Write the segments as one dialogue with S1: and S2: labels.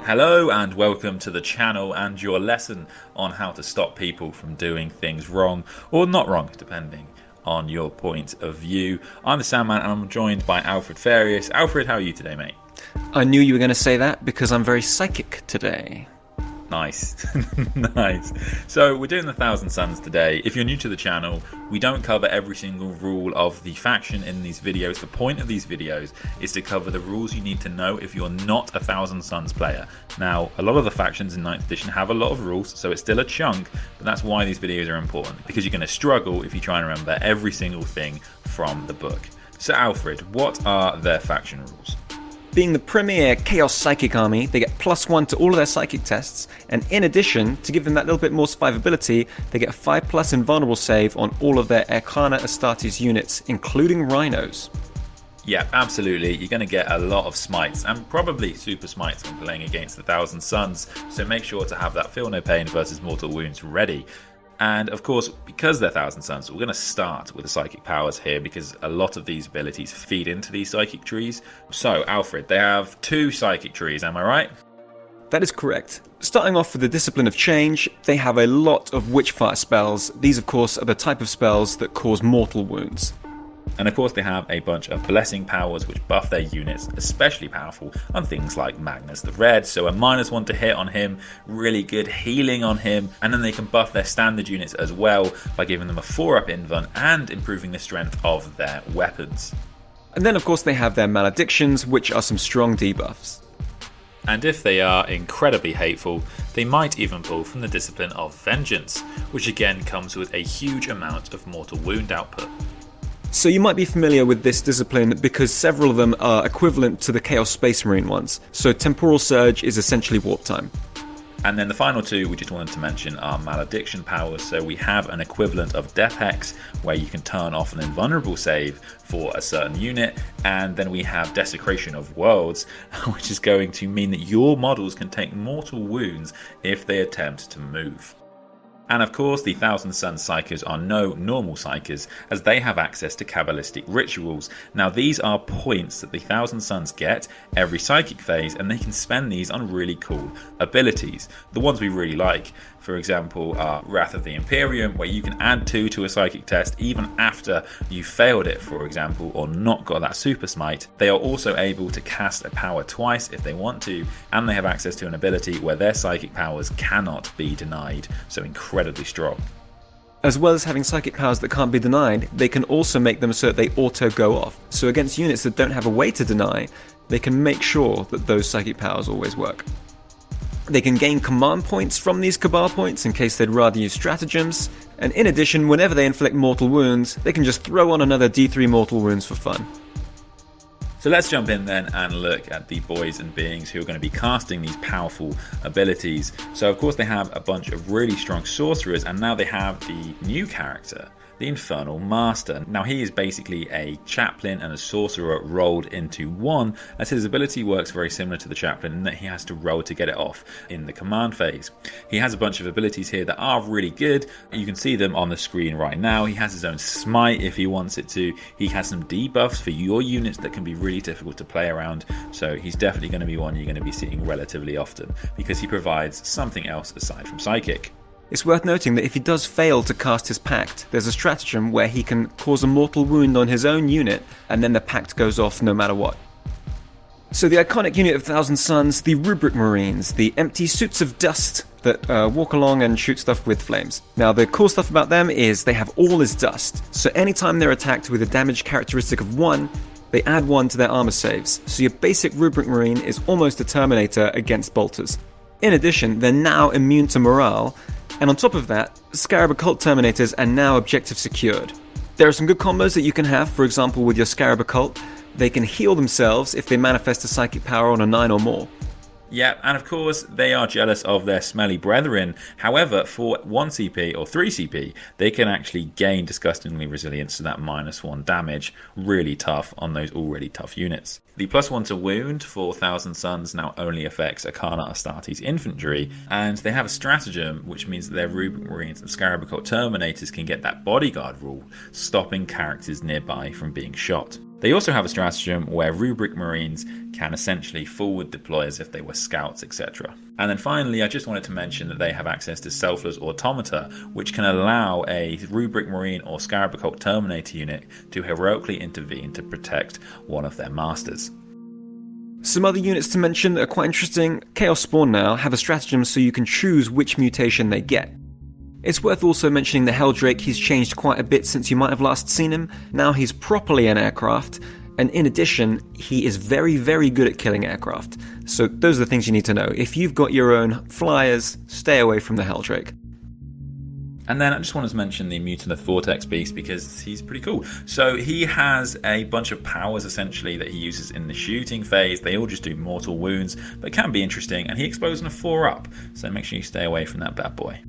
S1: Hello and welcome to the channel and your lesson on how to stop people from doing things wrong or not wrong, depending on your point of view. I'm the Sandman and I'm joined by Alfred Farius. Alfred, how are you today, mate?
S2: I knew you were going to say that because I'm very psychic today.
S1: Nice. Nice. So we're doing the Thousand Suns today. If you're new to the channel, we don't cover every single rule of the faction in these videos. The point of these videos is to cover the rules you need to know if you're not a Thousand Suns player. Now, a lot of the factions in 9th edition have a lot of rules, so it's still a chunk, but that's why these videos are important, because you're going to struggle if you try and remember every single thing from the book. So Alfred, what are their faction rules?
S2: Being the premier Chaos Psychic army, they get +1 to all of their psychic tests, and in addition, to give them that little bit more survivability, they get a 5+ invulnerable save on all of their Arcana Astartes units, including Rhinos.
S1: Yeah, absolutely. You're going to get a lot of smites, and probably super smites when playing against the Thousand Suns, so make sure to have that Feel No Pain versus Mortal Wounds ready. And of course, because they're Thousand Suns, we're going to start with the psychic powers here because a lot of these abilities feed into these psychic trees. So, Alfred, they have 2 psychic trees, am I right?
S2: That is correct. Starting off with the Discipline of Change, they have a lot of Witchfire spells. These, of course, are the type of spells that cause mortal wounds.
S1: And of course they have a bunch of blessing powers which buff their units, especially powerful on things like Magnus the Red, so a -1 to hit on him, really good healing on him, and then they can buff their standard units as well by giving them a 4-up invuln and improving the strength of their weapons.
S2: And then of course they have their Maledictions, which are some strong debuffs.
S1: And if they are incredibly hateful, they might even pull from the Discipline of Vengeance, which again comes with a huge amount of mortal wound output.
S2: So you might be familiar with this discipline because several of them are equivalent to the Chaos Space Marine ones. So Temporal Surge is essentially warp time.
S1: And then the final 2 we just wanted to mention are Malediction powers. So we have an equivalent of Death Hex, where you can turn off an invulnerable save for a certain unit. And then we have Desecration of Worlds, which is going to mean that your models can take mortal wounds if they attempt to move. And of course, the Thousand Suns Psykers are no normal Psykers, as they have access to Cabbalistic Rituals. Now, these are points that the Thousand Suns get every psychic phase, and they can spend these on really cool abilities. The ones we really like, for example, are Wrath of the Imperium, where you can add 2 to a psychic test even after you failed it, for example, or not got that super smite. They are also able to cast a power twice if they want to, and they have access to an ability where their psychic powers cannot be denied, so incredibly strong.
S2: As well as having psychic powers that can't be denied, they can also make them so that they auto go off. So against units that don't have a way to deny, they can make sure that those psychic powers always work. They can gain command points from these Cabal points in case they'd rather use stratagems, and in addition, whenever they inflict mortal wounds, they can just throw on another D3 mortal wounds for fun.
S1: So let's jump in then and look at the boys and beings who are going to be casting these powerful abilities. So of course they have a bunch of really strong sorcerers, and now they have the new character, the Infernal Master. Now he is basically a chaplain and a sorcerer rolled into one, as his ability works very similar to the chaplain in that he has to roll to get it off in the command phase. He has a bunch of abilities here that are really good. You can see them on the screen right now. He has his own smite if he wants it to. He has some debuffs for your units that can be really difficult to play around, so he's definitely going to be one you're going to be seeing relatively often because he provides something else aside from psychic.
S2: It's worth noting that if he does fail to cast his pact, there's a stratagem where he can cause a mortal wound on his own unit, and then the pact goes off no matter what. So the iconic unit of Thousand Suns, the Rubric Marines, the empty suits of dust that walk along and shoot stuff with flames. Now the cool stuff about them is they have all is dust, so anytime they're attacked with a damage characteristic of 1, they add 1 to their armor saves, so your basic Rubric Marine is almost a Terminator against bolters. In addition, they're now immune to morale, and on top of that, Scarab Occult Terminators are now objective secured. There are some good combos that you can have, for example with your Scarab Occult. They can heal themselves if they manifest a psychic power on a 9 or more.
S1: Yeah, and of course, they are jealous of their smelly brethren. However, for 1 CP or 3 CP, they can actually gain disgustingly resilience to that -1 damage. Really tough on those already tough units. The +1 to wound for Thousand Suns now only affects Arcana Astartes infantry, and they have a stratagem, which means that their Rubric Marines and Scarab Occult Terminators can get that bodyguard rule, stopping characters nearby from being shot. They also have a stratagem where rubric marines can essentially forward deploy as if they were scouts, etc. And then finally, I just wanted to mention that they have access to Selfless Automata, which can allow a rubric marine or Scarab Occult Terminator unit to heroically intervene to protect one of their masters.
S2: Some other units to mention that are quite interesting. Chaos Spawn now have a stratagem so you can choose which mutation they get. It's worth also mentioning the Helldrake. He's changed quite a bit since you might have last seen him. Now he's properly an aircraft, and in addition, he is very, very good at killing aircraft. So those are the things you need to know. If you've got your own flyers, stay away from the Helldrake.
S1: And then I just wanted to mention the Mutinous Vortex Beast because he's pretty cool. So he has a bunch of powers essentially that he uses in the shooting phase. They all just do mortal wounds, but can be interesting, and he explodes on a 4-up, so make sure you stay away from that bad boy.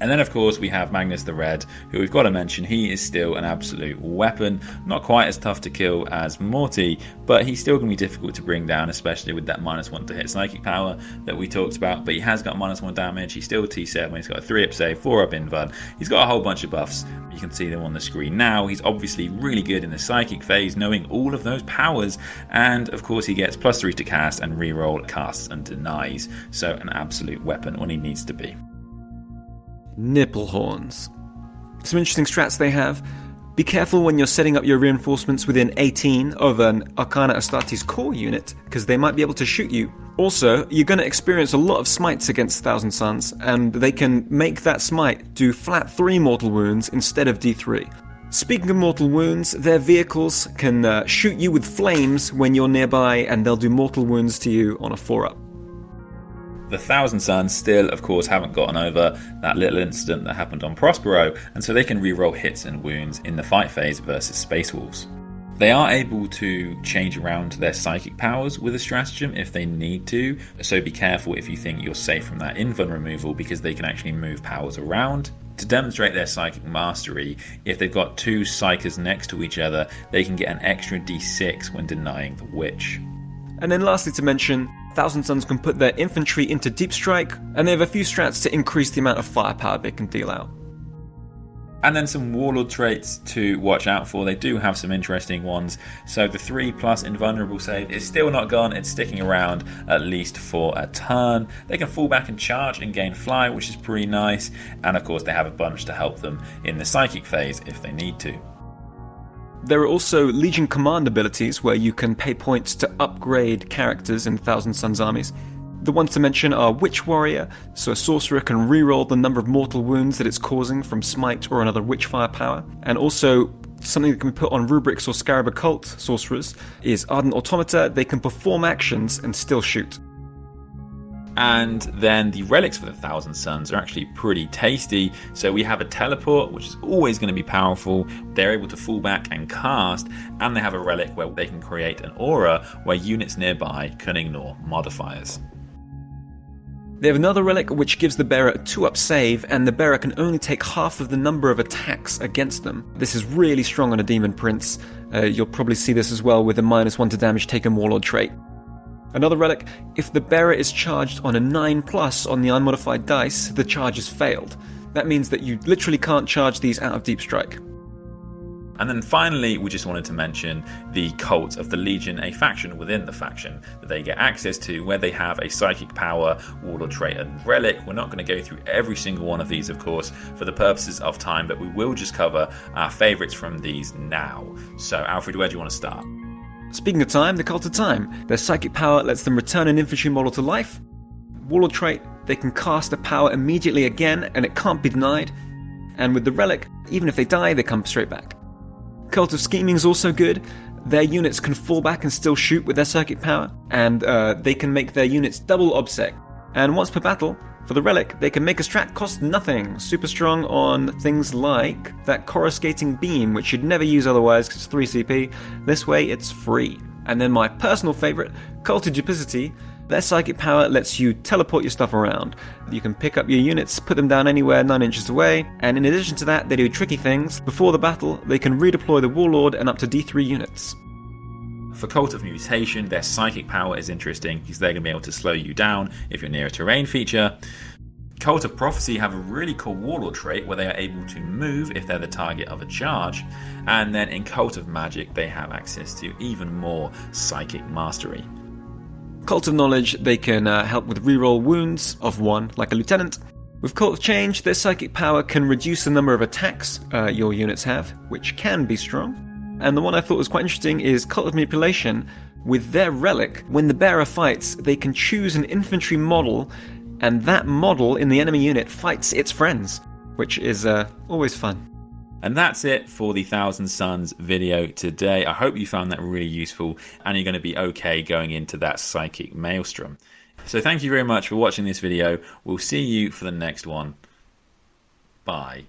S1: And then, of course, we have Magnus the Red, who we've got to mention. He is still an absolute weapon. Not quite as tough to kill as Morty, but he's still going to be difficult to bring down, especially with that -1 to hit psychic power that we talked about. But he has got -1 damage. He's still T7. He's got a 3-up save, 4-up invuln. He's got a whole bunch of buffs. You can see them on the screen now. He's obviously really good in the psychic phase, knowing all of those powers. And, of course, he gets +3 to cast and reroll casts and denies. So an absolute weapon when he needs to be.
S2: Nipple horns. Some interesting strats they have. Be careful when you're setting up your reinforcements within 18 of an Arcana Astartes core unit, because they might be able to shoot you. Also, you're going to experience a lot of smites against Thousand Suns, and they can make that smite do flat 3 mortal wounds instead of D3. Speaking of mortal wounds, their vehicles can shoot you with flames when you're nearby, and they'll do mortal wounds to you on a 4-up.
S1: The Thousand Suns still, of course, haven't gotten over that little incident that happened on Prospero, and so they can reroll hits and wounds in the fight phase versus Space Wolves. They are able to change around their psychic powers with a stratagem if they need to, so be careful if you think you're safe from that invuln removal, because they can actually move powers around. To demonstrate their psychic mastery, if they've got 2 psychers next to each other, they can get an extra d6 when denying the witch.
S2: And then lastly to mention, Thousand Suns can put their infantry into deep strike, and they have a few strats to increase the amount of firepower they can deal out.
S1: And then some Warlord traits to watch out for. They do have some interesting ones. So the 3+ invulnerable save is still not gone. It's sticking around at least for a turn. They can fall back and charge and gain fly, which is pretty nice. And of course they have a bunch to help them in the psychic phase if they need to.
S2: There are also Legion Command abilities where you can pay points to upgrade characters in Thousand Suns armies. The ones to mention are Witch Warrior, so a sorcerer can reroll the number of mortal wounds that it's causing from Smite or another Witchfire power. And also, something that can be put on Rubrics or Scarab Occult sorcerers is Ardent Automata. They can perform actions and still shoot.
S1: And then the relics for the Thousand Suns are actually pretty tasty. So we have a teleport, which is always going to be powerful. They're able to fall back and cast, and they have a relic where they can create an aura where units nearby can ignore modifiers.
S2: They have another relic which gives the bearer a 2-up save, and the bearer can only take half of the number of attacks against them. This is really strong on a Demon Prince. You'll probably see this as well with a -1 to damage taken Warlord trait. Another relic, if the bearer is charged on a 9+ on the unmodified dice, the charge is failed. That means that you literally can't charge these out of Deep Strike.
S1: And then finally, we just wanted to mention the Cult of the Legion, a faction within the faction that they get access to, where they have a psychic power, Warlord trait, and relic. We're not going to go through every single one of these, of course, for the purposes of time, but we will just cover our favourites from these now. So, Alfred, where do you want to start?
S2: Speaking of time, the Cult of Time. Their psychic power lets them return an infantry model to life. Warlord trait, they can cast a power immediately again, and it can't be denied. And with the relic, even if they die, they come straight back. Cult of Scheming is also good. Their units can fall back and still shoot with their psychic power, and they can make their units double obsec. And once per battle, for the relic, they can make a strat cost nothing. Super strong on things like that coruscating beam, which you'd never use otherwise because it's 3 CP. This way, it's free. And then my personal favourite, Cult of Duplicity. Their psychic power lets you teleport your stuff around. You can pick up your units, put them down anywhere 9 inches away, and in addition to that, they do tricky things. Before the battle, they can redeploy the Warlord and up to D3 units.
S1: For Cult of Mutation, their psychic power is interesting because they're going to be able to slow you down if you're near a terrain feature. Cult of Prophecy have a really cool Warlord trait where they are able to move if they're the target of a charge, and then in Cult of Magic they have access to even more psychic mastery.
S2: Cult of Knowledge, they can help with reroll wounds of 1, like a lieutenant. With Cult of Change, their psychic power can reduce the number of attacks your units have, which can be strong. And the one I thought was quite interesting is Cult of Manipulation. With their relic, when the bearer fights, they can choose an infantry model, and that model in the enemy unit fights its friends, which is always fun.
S1: And that's it for the Thousand Suns video today. I hope you found that really useful and you're going to be okay going into that psychic maelstrom. So thank you very much for watching this video. We'll see you for the next one. Bye.